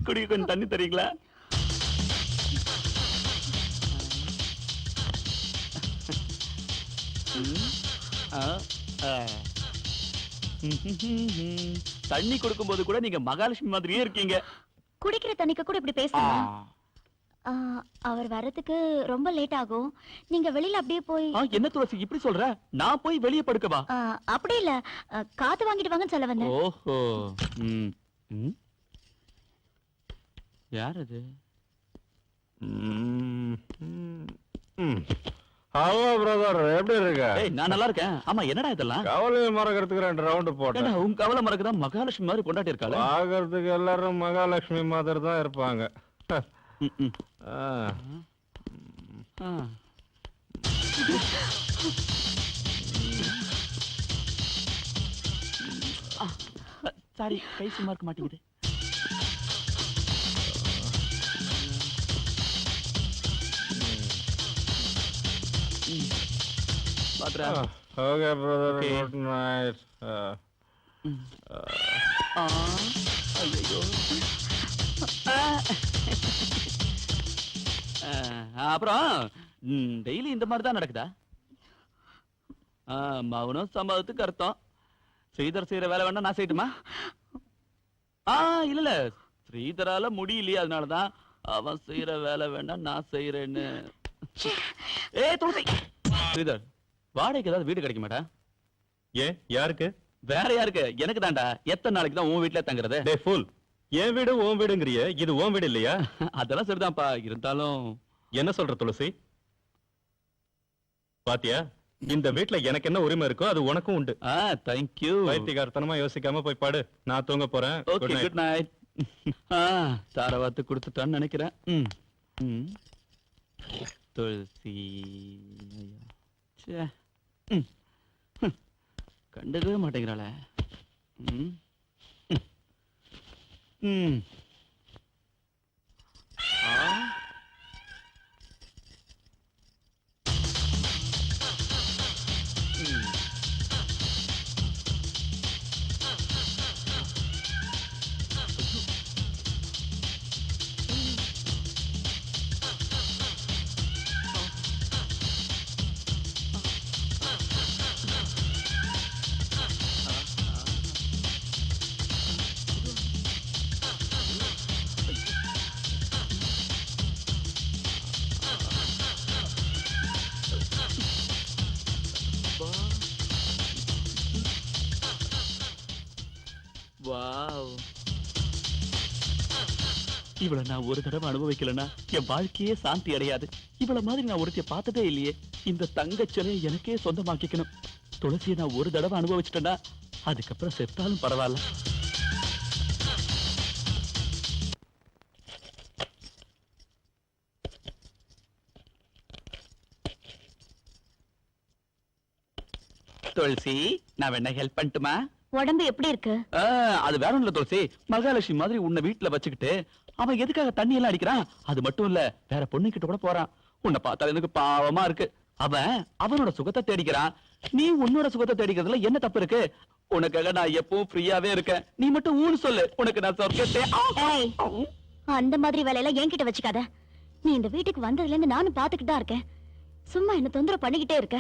குடிக்க கொஞ்சம் தண்ணி தரீங்களா? தண்ணி கொடுக்கும் போது கூட நீங்க மகாலட்சுமி மாதிரியே இருக்கீங்க. குடிக்கிற தண்ணிக்கு கூட இப்படி பேசுறீங்க? அவர் வரதுக்கு ரொம்ப லேட் ஆகும். நீங்க வெளியில அப்படியே போய். என்ன துளசி இப்படி சொல்ற? நான் போய் வெளியே படுக்கவா? அப்படி இல்ல, காத்து வாங்கிட்டு வாங்கன்னு சொல்ல வந்தேன். ஓஹோ. யார் அது? ஹலோ பிரதர், எப்படி இருக்க? நான் நல்லா இருக்கேன். ஆமா, என்னடா இதெல்லாம்? கவலையை மறக்கிறதுக்கு 2 ரவுண்ட் போட்டேன். உன் கவலை மறக்கதான் மகாலட்சுமி மாதிரி கொண்டாட்டி இருக்காளே. பாக்குறதுக்கு எல்லாரும் மகாலட்சுமி மாதிரி தான் இருப்பாங்க. சாரி, கை சும்மா இருக்க மாட்டேங்குது. Okay brother, good night. ஐயோ. அப்புறம் டெய்லி இந்த மாதிரி தான் நடக்குதா? மௌனம் சம்மதத்துக்கு அர்த்தம். ஸ்ரீதர் செய்யற வேலை வேணா நான் செய்யட்டுமா? இல்ல, ஸ்ரீதரால முடியலையே, அதனாலதான் அவன் செய்யற வேலை வேணா நான் செய்யறேன்னு. துளசி, ஸ்ரீதர் வாடகைக்கு ஏதாவது வீடு கிடைக்க மாட்டா? ஏன், யாருக்கு? வேற யாருக்கு? எனக்கு தான்டா. எத்தனை நாளைக்கு தான் உன் வீட்டுல தங்குறது? என் வீடு உன் வீடுங்கிறிய, இது உன் வீடு இல்லையா? அதெல்லாம் சரிதான்ப்பா, இருந்தாலும் என்ன சொல்ற துளசி? பாத்தியா, இந்த வீட்டுல எனக்கு என்ன உரிமை இருக்கோ அது உனக்கும் உண்டு. தேங்க்யூ. வைத்தியகாரத்தனமா யோசிக்காம போய் பாடு, நான் தூங்க போறேன். Okay, good night. தாரவாத்து கொடுத்துட்டான்னு நினைக்கிறேன். துளசி கண்டுக்கவே மாட்டேங்கிறாளே. இவளை நான் ஒரு தடவை அனுபவிக்கலன்னா என் வாழ்க்கையே சாந்தி அடையாது. இவள மாதிரி நான் ஒருத்தைய பார்த்ததே இல்லையே. இந்த தங்கச்சிலையை எனக்கே சொந்தமாக்கிக்கணும். துளசியை நான் ஒரு தடவை அனுபவிச்சிட்டேன்னா அதுக்கப்புறம் செத்தாலும் பரவாயில்ல. துளசி, நான் வேணா ஹெல்ப் பண்ணட்டுமா? உடம்பு எப்படி இருக்கு? அது வேற ஒண்ணுல துளசி, மகாலட்சுமி மாதிரி உன்னை வீட்டுல வச்சுக்கிட்டு அவன் எதுக்காக தண்ணி எல்லாம் அடிக்கிறான்? அது மட்டும் இல்ல, வேற பொண்ணு கிட்ட கூட போறான். உன்னை பார்த்தா எனக்கு பாவமா இருக்கு. அவன் அவனோட சுகத்தை தேடிக்கிறான், நீ உன்னோட சுகத்தை தேடிக்கிறதுல என்ன தப்பு இருக்கு? உனக்காக நான் எப்பவும் ஃப்ரீயாவே இருக்கேன். நீ மட்டும் ஊன்னு சொல்லு, உனக்கு நான் சொர்க்கத்தை. அந்த மாதிரி வேலையெல்லாம் என்கிட்ட வச்சுக்காத. நீ இந்த வீட்டுக்கு வந்ததுல இருந்து நானும் பாத்துக்கிட்டு தான் இருக்கேன். சும்மா என்ன தொந்தரவு பண்ணிக்கிட்டே இருக்க.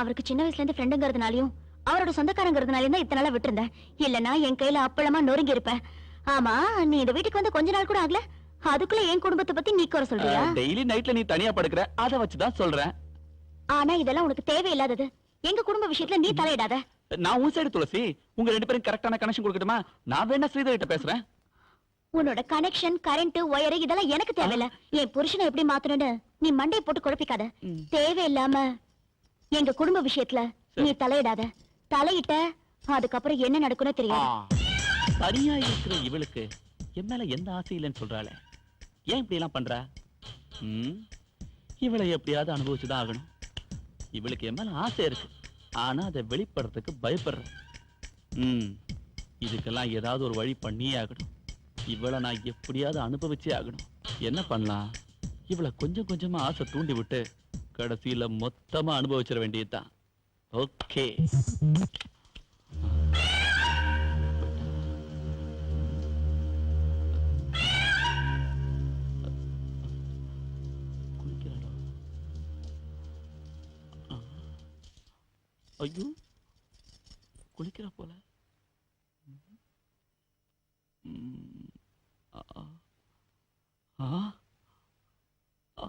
அவருக்கு சின்ன வயசுல இருந்து ஃப்ரெண்டுங்கிறதுனாலயும் அவரோட சொந்தக்காரங்கிறதுனாலயும் தான் இத்தனை நாளா விட்டுருந்தேன். இல்லன்னா என் கையில அப்பளமா நொறுங்கி இருப்பேன். ஆமா, நீ இந்த வீட்டுக்கு வந்து கொஞ்ச நாள் கூட ஆகல, அதுக்குள்ள என் குடும்பத்தை பத்தி நீ குறை சொல்றியா? டெய்லி நைட்ல நீ தனியா படுக்கிற, அத வச்சுதான் சொல்றேன். ஆனா இதெல்லாம் உனக்கு தேவையில்லாதது. எங்க குடும்ப விஷயத்துல நீ தலையிடாத. நான் உன் சைடு துளசி. உங்க ரெண்டு பேரும் கரெக்டான கனெக்ஷன் கொடுக்கட்டுமா? நான் வேணா ஸ்ரீதர் கிட்ட பேசுறேன். உன்னோட கனெக்ஷன், கரண்ட், ஒயர் இதெல்லாம் எனக்கு தேவையில்ல. என் புருஷனை எப்படி மாத்தணும்னு நீ மண்டையை போட்டு குழப்பிக்காத. தேவையில்லாம எங்க குடும்ப விஷயத்துல நீ தலையிடாத. தலையிட்ட அதுக்கப்புறம் என்ன நடக்கும்னு தெரியாது. தனியா இருக்கிற இவளுக்கு என் மேல எந்த ஆசை இல்லைன்னு சொல்றாளே, ஏன் இப்படி எல்லாம் பண்றா? இவளை எப்படியாவது அனுபவிச்சுதான் ஆகணும். இவளுக்கு என் மேல ஆசை இருக்கு, ஆனா அதை வெளிப்படுறதுக்கு பயப்படுறேன். இதுக்கெல்லாம் ஏதாவது ஒரு வழி பண்ணியே ஆகணும். இவளை நான் எப்படியாவது அனுபவிச்சே ஆகணும். என்ன பண்ணலாம்? இவளை கொஞ்சம் கொஞ்சமா ஆசை தூண்டி விட்டு கடைசியில மொத்தமா அனுபவிச்சிட வேண்டியதுதான். ஓகே. ஐயோ குளிக்கிறா போல. ஆ. ஆ. ஆ.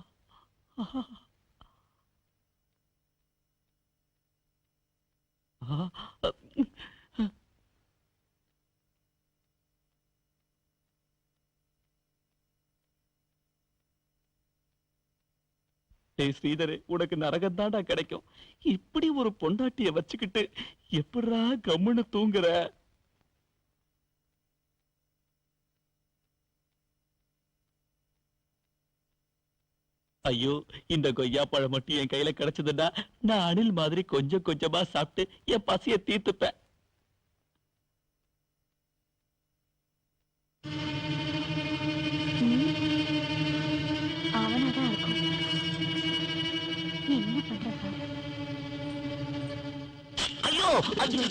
ஆ. டேய் ஸ்ரீதரே, உனக்கு நரகம் தாண்டா கிடைக்கும். இப்படி ஒரு பொண்டாட்டிய வச்சுக்கிட்டு எப்படிடா கம்முன்னு தூங்குற? ஐயோ, இந்த கொய்யா பழம் மட்டும் என் கையில கிடைச்சதுன்னா நான் அணில் மாதிரி கொஞ்சம் கொஞ்சமா சாப்பிட்டு என் பசிய தீர்த்துப்பேன். அவனாதான் இருக்கும். நீ என்ன பண்ற பாரு. ஐயோ ஐயோ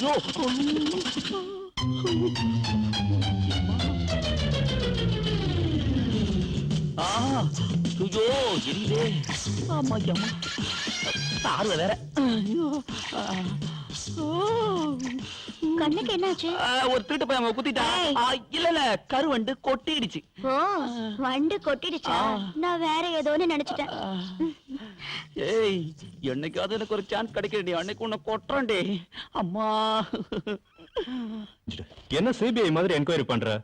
ஐயோ எரியுதே. ஆமா அம்மா பார்வை வேற. ஐயோ கண்ணுக்கு என்னாச்சு? ஒரு திருட்டு போய் அவன் குத்திட்டான். இல்ல இல்ல கருவண்டு கொட்டிடுச்சு. ஓ, வண்டு கொட்டிடுச்சா? நான் வேற ஏதோன்னு நினைச்சிட்டேன். ஏய், என்னைக்காவது எனக்கு ஒரு சான்ஸ் கிடைக்கிறடி, அன்னைக்கு உன்னை கொட்டுறேன்டே. அம்மா என்ன சிபிஐ மாதிரி என்கொயரி பண்ற?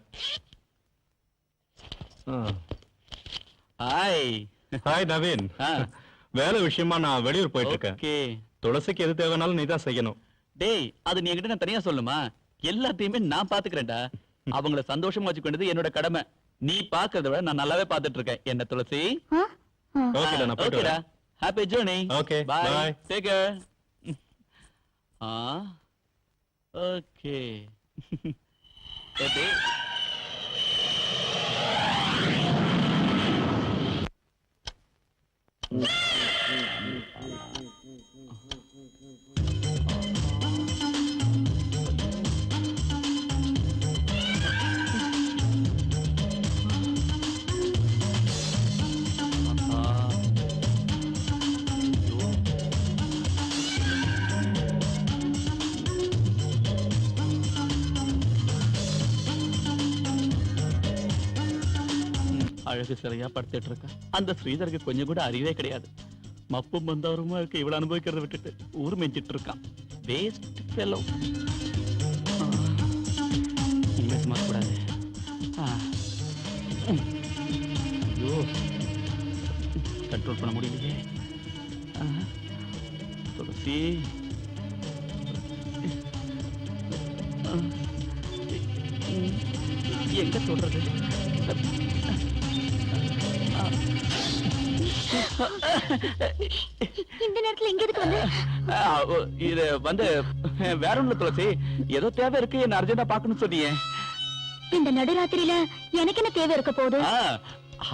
ஹாய். ஹாய் நவீன். வேலை விஷயமா நான் வெளியூர் போயிட்டு இருக்கேன். ஓகே. துளசிக்கு எது தேவைனாலும் நீதான் செய்யணும். டேய், அது நீ என்கிட்ட நான் தனியா சொல்லுமா? எல்லாத்தையுமே நான் பாத்துக்கிறேன்டா. அவங்கள சந்தோஷமா வச்சுக்கொண்டது என்னோட கடமை. நீ பாக்குறத விட நான் நல்லாவே பாத்துட்டு இருக்கேன். என்ன துளசி? ஓகேடா, நான் போயிட்டு வரேன். Happy journey. Okay, bye. bye. Take care. Okay. ஏய் அழகு சிலையா படுத்துட்டு இருக்கா. அந்த ஸ்ரீதருக்கு கொஞ்சம் கூட அறிவே கிடையாது. மப்பும் வந்தவருமா இருக்கு. இவ்வளவு அனுபவிக்கிறத விட்டுட்டு ஊர் மெஞ்சிட்டு இருக்கான். Waste fellow. இனிமே சும்மா கூடாது. ஐயோ, கண்ட்ரோல் பண்ண முடியலையே. துளசி, எங்க சொல்றது? இந்த நேரத்துல எங்க எதுக்கு வந்து? இது வந்து வேற ஒண்ணு துளசி, ஏதோ தேவை இருக்கு, என்ன அர்ஜென்டா பாக்கணும்னு சொன்னீங்க. இந்த நடுராத்திரியில எனக்கு என்ன தேவை இருக்க போகுது?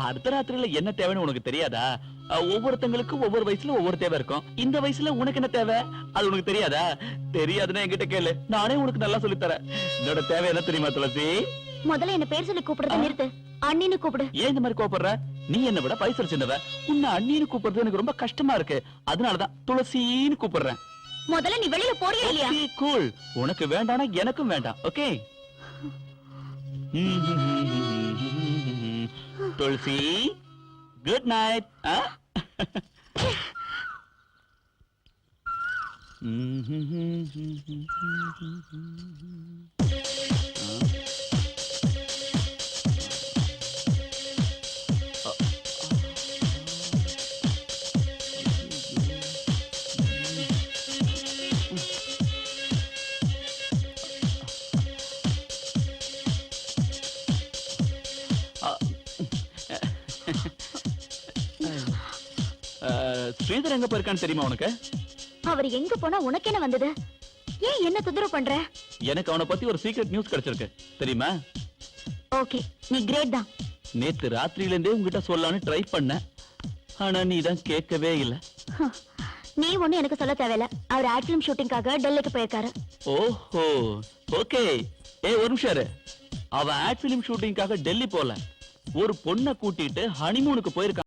அர்த்தராத்திரியில என்ன தேவைன்னு உனக்கு தெரியாதா? ஒவ்வொருத்தங்களுக்கும் ஒவ்வொரு வயசுல ஒவ்வொரு தேவை இருக்கும். இந்த வயசுல உனக்கு என்ன தேவை அது உனக்கு தெரியாதா? தெரியாதுன்னா என்கிட்ட கேளு, நானே உனக்கு நல்லா சொல்லி தரேன். என்னோட தேவை என்ன தெரியுமா துளசி? முதல்ல என்ன பேர் சொல்லி கூப்பிடுறத நிறுத்து. அண்ணின்னு கூப்பிடு. ஏன் இந்த மாதிரி கோபப்படுற? நீ என்ன விட பைசல் சின்னவ. உன்னை அண்ணின்னு கூப்பிடுறது எனக்கு ரொம்ப கஷ்டமா இருக்கு. அதனாலதான் துளசின்னு கூப்பிடுறேன். முதல்ல நீ வெளியில போறியா இல்லையா? கூல். உனக்கு வேண்டானா எனக்கும் வேண்டாம். ஓகே துளசி, குட் நைட். ஸ்ரீதர் எங்க போயிருக்கான்னு தெரியுமா உனக்கு? அவர் எங்க போனா உனக்கு என்ன வந்தது? ஏன் என்ன தொந்தரவு பண்ற? எனக்கு அவனை பத்தி ஒரு சீக்ரெட் நியூஸ் கிடைச்சிருக்கு தெரியுமா? ஓகே, நீ கிரேட் தான். நேத்து ராத்திரியில இருந்தே உங்ககிட்ட சொல்லலாம்னு ட்ரை பண்ண, ஆனா நீ தான் கேட்கவே இல்ல. நீ ஒண்ணு எனக்கு சொல்ல தேவையில்ல. அவர் ஆட் ஃபிலிம் ஷூட்டிங்காக டெல்லிக்கு போயிருக்காரு. ஓஹோ, ஓகே. ஏய் ஒரு நிமிஷம் இரு. அவன் ஆட் ஃபிலிம் ஷூட்டிங்காக டெல்லி போல, ஒரு பொண்ணை கூட்டிட்டு ஹனிமூனுக்கு போயிருக்கான்.